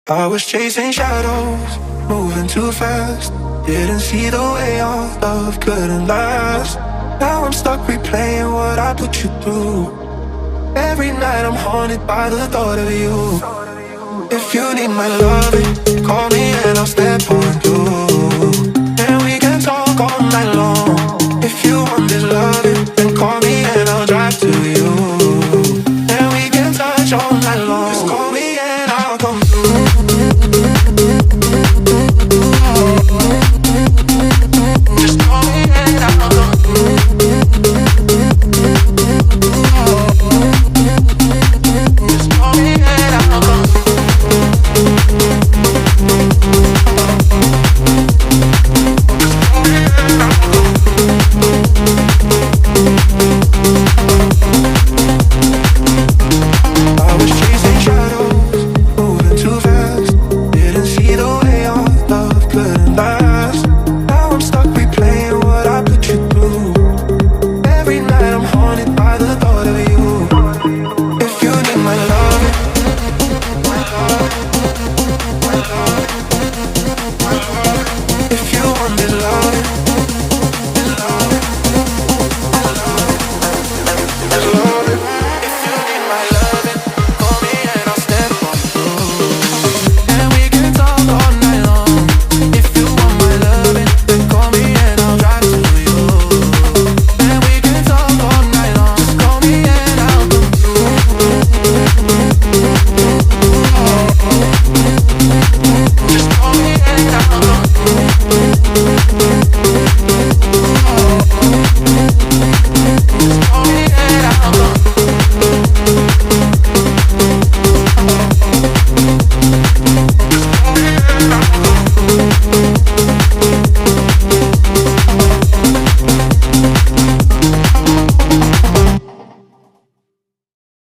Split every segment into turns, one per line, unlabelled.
I was chasing shadows, moving too fast. Didn't see the way our love couldn't last. Now I'm stuck replaying what I put you through. Every night I'm haunted by the thought of you. If you need my loving, call me and I'll step on through. And we can talk all night long. If you want this loving, then call me and I'll drive to you. And we can touch all night long. Just call me and I'll come through. Just call me and I'll come through. Just call me and I'll come through.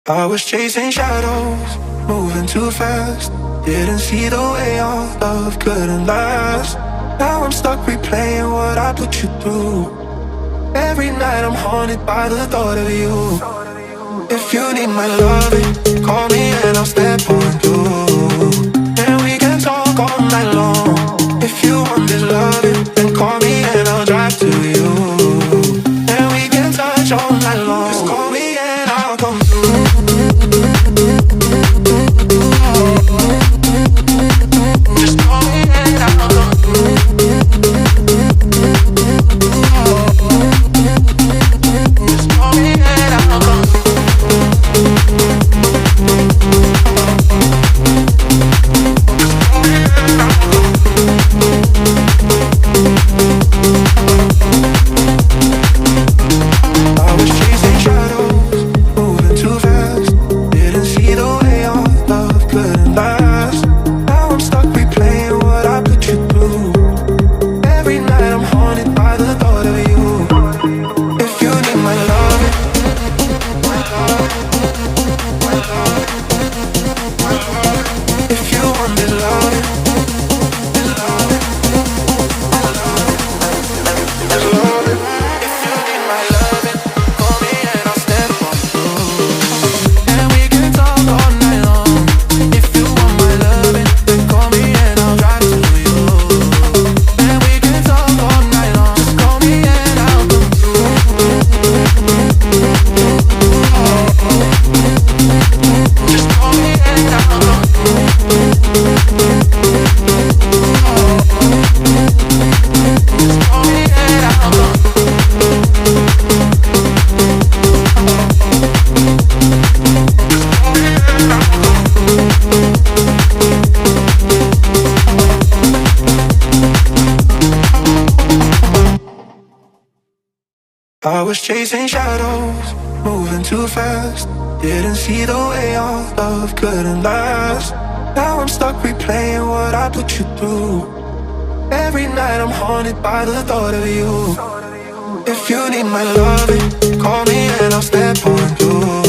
I was chasing shadows, moving too fast. Didn't see the way our love couldn't last. Now I'm stuck replaying what I put you through. Every night I'm haunted by the thought of you. If you need my loving, call me and I'll step on through. And we can talk all night long. If you want this loving, then call me and I'll drive to you. And we can touch all night long. Just call me and I'll come through. Just call me and I'll come through. Just call me and I'll come I was chasing shadows, moving too fast. Didn't see the way our love couldn't last. Now I'm stuck replaying what I put you through. Every night I'm haunted by the thought of you. If you need my loving, if you want this loving, this loving, this loving. If you need my loving, call me and I'll step on through. And we can talk all night long. If you want my loving, then call me and I'll drive to you. And we can talk all night long. Just call me and I'll come through. Just call me and I'll come through. Just call me and I'll come through. I was chasing shadows, moving too fast. Didn't see the way our love couldn't last. Now I'm stuck replaying what I put you through. Every night I'm haunted by the thought of you. If you need my loving, call me and I'll step on through.